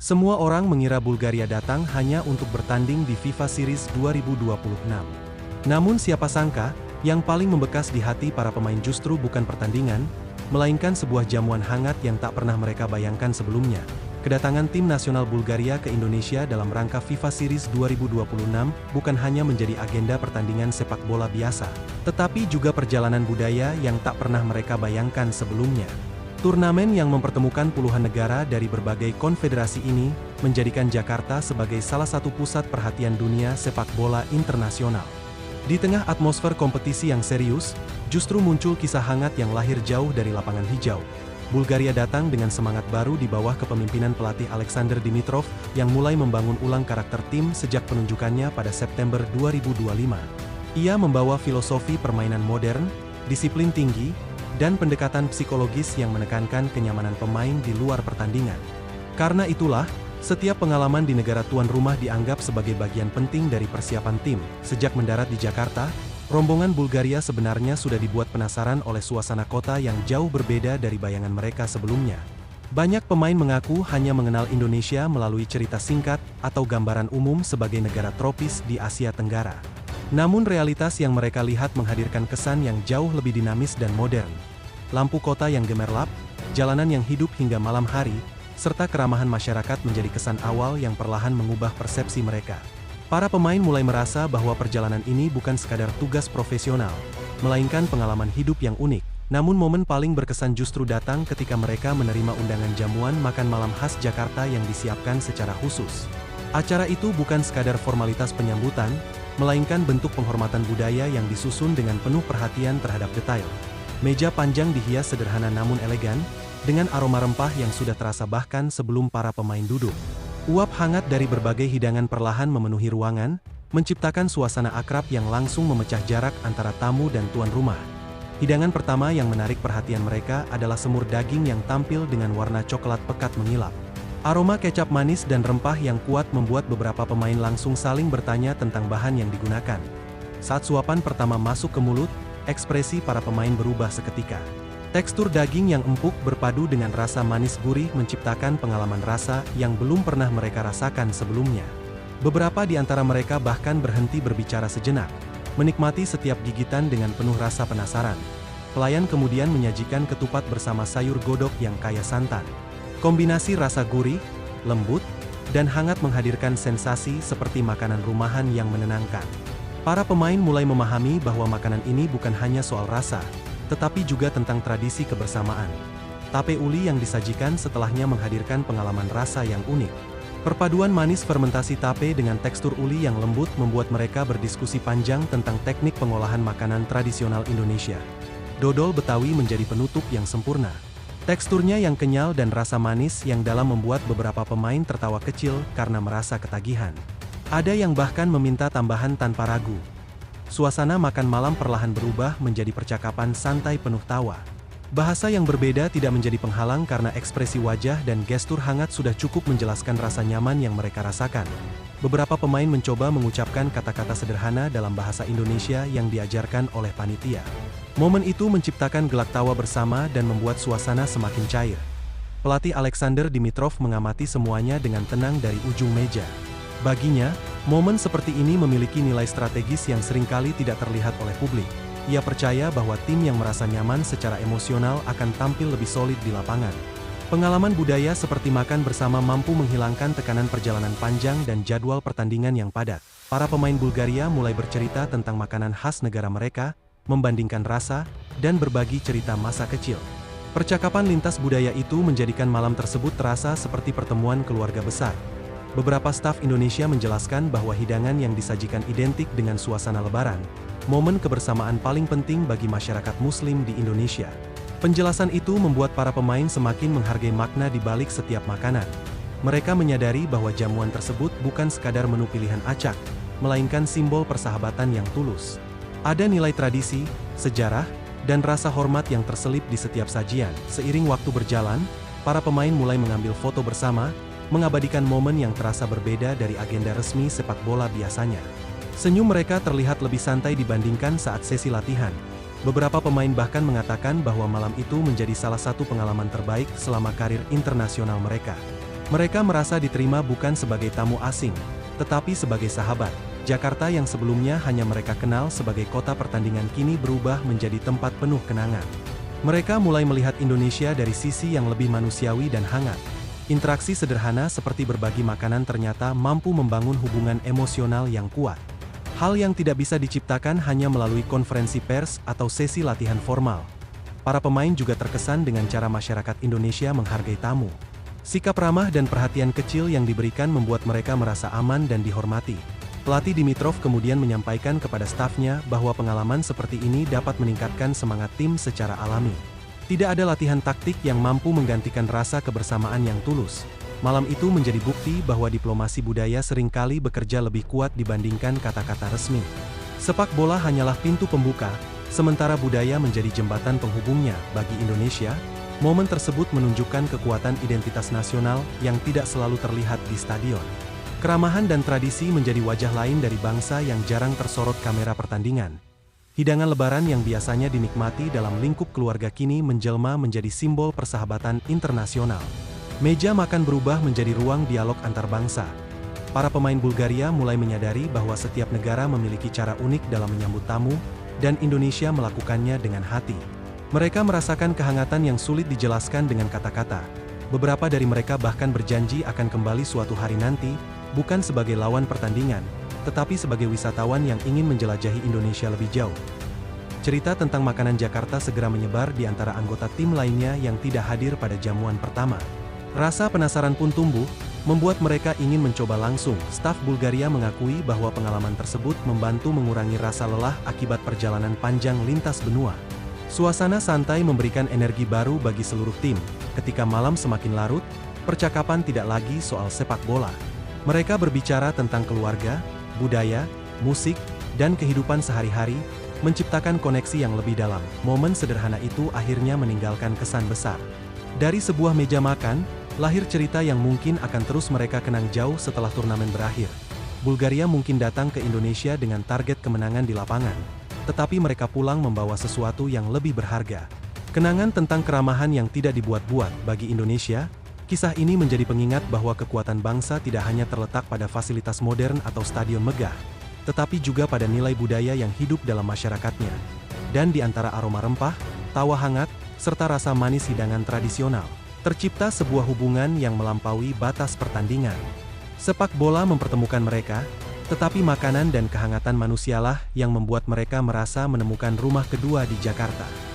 Semua orang mengira Bulgaria datang hanya untuk bertanding di FIFA Series 2026. Namun siapa sangka, yang paling membekas di hati para pemain justru bukan pertandingan, melainkan sebuah jamuan hangat yang tak pernah mereka bayangkan sebelumnya. Kedatangan tim nasional Bulgaria ke Indonesia dalam rangka FIFA Series 2026 bukan hanya menjadi agenda pertandingan sepak bola biasa, tetapi juga perjalanan budaya yang tak pernah mereka bayangkan sebelumnya. Turnamen yang mempertemukan puluhan negara dari berbagai konfederasi ini, menjadikan Jakarta sebagai salah satu pusat perhatian dunia sepak bola internasional. Di tengah atmosfer kompetisi yang serius, justru muncul kisah hangat yang lahir jauh dari lapangan hijau. Bulgaria datang dengan semangat baru di bawah kepemimpinan pelatih Alexander Dimitrov, yang mulai membangun ulang karakter tim sejak penunjukannya pada September 2025. Ia membawa filosofi permainan modern, disiplin tinggi, dan pendekatan psikologis yang menekankan kenyamanan pemain di luar pertandingan. Karena itulah, setiap pengalaman di negara tuan rumah dianggap sebagai bagian penting dari persiapan tim. Sejak mendarat di Jakarta, rombongan Bulgaria sebenarnya sudah dibuat penasaran oleh suasana kota yang jauh berbeda dari bayangan mereka sebelumnya. Banyak pemain mengaku hanya mengenal Indonesia melalui cerita singkat atau gambaran umum sebagai negara tropis di Asia Tenggara. Namun realitas yang mereka lihat menghadirkan kesan yang jauh lebih dinamis dan modern. Lampu kota yang gemerlap, jalanan yang hidup hingga malam hari, serta keramahan masyarakat menjadi kesan awal yang perlahan mengubah persepsi mereka. Para pemain mulai merasa bahwa perjalanan ini bukan sekadar tugas profesional, melainkan pengalaman hidup yang unik. Namun momen paling berkesan justru datang ketika mereka menerima undangan jamuan makan malam khas Jakarta yang disiapkan secara khusus. Acara itu bukan sekadar formalitas penyambutan, melainkan bentuk penghormatan budaya yang disusun dengan penuh perhatian terhadap detail. Meja panjang dihias sederhana namun elegan, dengan aroma rempah yang sudah terasa bahkan sebelum para pemain duduk. Uap hangat dari berbagai hidangan perlahan memenuhi ruangan, menciptakan suasana akrab yang langsung memecah jarak antara tamu dan tuan rumah. Hidangan pertama yang menarik perhatian mereka adalah semur daging yang tampil dengan warna coklat pekat mengilap. Aroma kecap manis dan rempah yang kuat membuat beberapa pemain langsung saling bertanya tentang bahan yang digunakan. Saat suapan pertama masuk ke mulut, ekspresi para pemain berubah seketika. Tekstur daging yang empuk berpadu dengan rasa manis gurih menciptakan pengalaman rasa yang belum pernah mereka rasakan sebelumnya. Beberapa di antara mereka bahkan berhenti berbicara sejenak, menikmati setiap gigitan dengan penuh rasa penasaran. Pelayan kemudian menyajikan ketupat bersama sayur godok yang kaya santan. Kombinasi rasa gurih, lembut, dan hangat menghadirkan sensasi seperti makanan rumahan yang menenangkan. Para pemain mulai memahami bahwa makanan ini bukan hanya soal rasa, tetapi juga tentang tradisi kebersamaan. Tape uli yang disajikan setelahnya menghadirkan pengalaman rasa yang unik. Perpaduan manis fermentasi tape dengan tekstur uli yang lembut membuat mereka berdiskusi panjang tentang teknik pengolahan makanan tradisional Indonesia. Dodol Betawi menjadi penutup yang sempurna. Teksturnya yang kenyal dan rasa manis yang dalam membuat beberapa pemain tertawa kecil karena merasa ketagihan. Ada yang bahkan meminta tambahan tanpa ragu. Suasana makan malam perlahan berubah menjadi percakapan santai penuh tawa. Bahasa yang berbeda tidak menjadi penghalang karena ekspresi wajah dan gestur hangat sudah cukup menjelaskan rasa nyaman yang mereka rasakan. Beberapa pemain mencoba mengucapkan kata-kata sederhana dalam bahasa Indonesia yang diajarkan oleh panitia. Momen itu menciptakan gelak tawa bersama dan membuat suasana semakin cair. Pelatih Alexander Dimitrov mengamati semuanya dengan tenang dari ujung meja. Baginya, momen seperti ini memiliki nilai strategis yang seringkali tidak terlihat oleh publik. Ia percaya bahwa tim yang merasa nyaman secara emosional akan tampil lebih solid di lapangan. Pengalaman budaya seperti makan bersama mampu menghilangkan tekanan perjalanan panjang dan jadwal pertandingan yang padat. Para pemain Bulgaria mulai bercerita tentang makanan khas negara mereka, membandingkan rasa, dan berbagi cerita masa kecil. Percakapan lintas budaya itu menjadikan malam tersebut terasa seperti pertemuan keluarga besar. Beberapa staf Indonesia menjelaskan bahwa hidangan yang disajikan identik dengan suasana Lebaran, momen kebersamaan paling penting bagi masyarakat Muslim di Indonesia. Penjelasan itu membuat para pemain semakin menghargai makna di balik setiap makanan. Mereka menyadari bahwa jamuan tersebut bukan sekadar menu pilihan acak, melainkan simbol persahabatan yang tulus. Ada nilai tradisi, sejarah, dan rasa hormat yang terselip di setiap sajian. Seiring waktu berjalan, para pemain mulai mengambil foto bersama, mengabadikan momen yang terasa berbeda dari agenda resmi sepak bola biasanya. Senyum mereka terlihat lebih santai dibandingkan saat sesi latihan. Beberapa pemain bahkan mengatakan bahwa malam itu menjadi salah satu pengalaman terbaik selama karir internasional mereka. Mereka merasa diterima bukan sebagai tamu asing, tetapi sebagai sahabat. Jakarta yang sebelumnya hanya mereka kenal sebagai kota pertandingan kini berubah menjadi tempat penuh kenangan. Mereka mulai melihat Indonesia dari sisi yang lebih manusiawi dan hangat. Interaksi sederhana seperti berbagi makanan ternyata mampu membangun hubungan emosional yang kuat. Hal yang tidak bisa diciptakan hanya melalui konferensi pers atau sesi latihan formal. Para pemain juga terkesan dengan cara masyarakat Indonesia menghargai tamu. Sikap ramah dan perhatian kecil yang diberikan membuat mereka merasa aman dan dihormati. Pelatih Dimitrov kemudian menyampaikan kepada stafnya bahwa pengalaman seperti ini dapat meningkatkan semangat tim secara alami. Tidak ada latihan taktik yang mampu menggantikan rasa kebersamaan yang tulus. Malam itu menjadi bukti bahwa diplomasi budaya seringkali bekerja lebih kuat dibandingkan kata-kata resmi. Sepak bola hanyalah pintu pembuka, sementara budaya menjadi jembatan penghubungnya. Bagi Indonesia, momen tersebut menunjukkan kekuatan identitas nasional yang tidak selalu terlihat di stadion. Keramahan dan tradisi menjadi wajah lain dari bangsa yang jarang tersorot kamera pertandingan. Hidangan lebaran yang biasanya dinikmati dalam lingkup keluarga kini menjelma menjadi simbol persahabatan internasional. Meja makan berubah menjadi ruang dialog antar bangsa. Para pemain Bulgaria mulai menyadari bahwa setiap negara memiliki cara unik dalam menyambut tamu, dan Indonesia melakukannya dengan hati. Mereka merasakan kehangatan yang sulit dijelaskan dengan kata-kata. Beberapa dari mereka bahkan berjanji akan kembali suatu hari nanti, bukan sebagai lawan pertandingan, tetapi sebagai wisatawan yang ingin menjelajahi Indonesia lebih jauh. Cerita tentang makanan Jakarta segera menyebar di antara anggota tim lainnya yang tidak hadir pada jamuan pertama. Rasa penasaran pun tumbuh, membuat mereka ingin mencoba langsung. Staf Bulgaria mengakui bahwa pengalaman tersebut membantu mengurangi rasa lelah akibat perjalanan panjang lintas benua. Suasana santai memberikan energi baru bagi seluruh tim. Ketika malam semakin larut, percakapan tidak lagi soal sepak bola. Mereka berbicara tentang keluarga, budaya, musik, dan kehidupan sehari-hari, menciptakan koneksi yang lebih dalam. Momen sederhana itu akhirnya meninggalkan kesan besar. Dari sebuah meja makan, lahir cerita yang mungkin akan terus mereka kenang jauh setelah turnamen berakhir. Bulgaria mungkin datang ke Indonesia dengan target kemenangan di lapangan, tetapi mereka pulang membawa sesuatu yang lebih berharga. Kenangan tentang keramahan yang tidak dibuat-buat. Bagi Indonesia, kisah ini menjadi pengingat bahwa kekuatan bangsa tidak hanya terletak pada fasilitas modern atau stadion megah, tetapi juga pada nilai budaya yang hidup dalam masyarakatnya. Dan di antara aroma rempah, tawa hangat, serta rasa manis hidangan tradisional, tercipta sebuah hubungan yang melampaui batas pertandingan. Sepak bola mempertemukan mereka, tetapi makanan dan kehangatan manusialah yang membuat mereka merasa menemukan rumah kedua di Jakarta.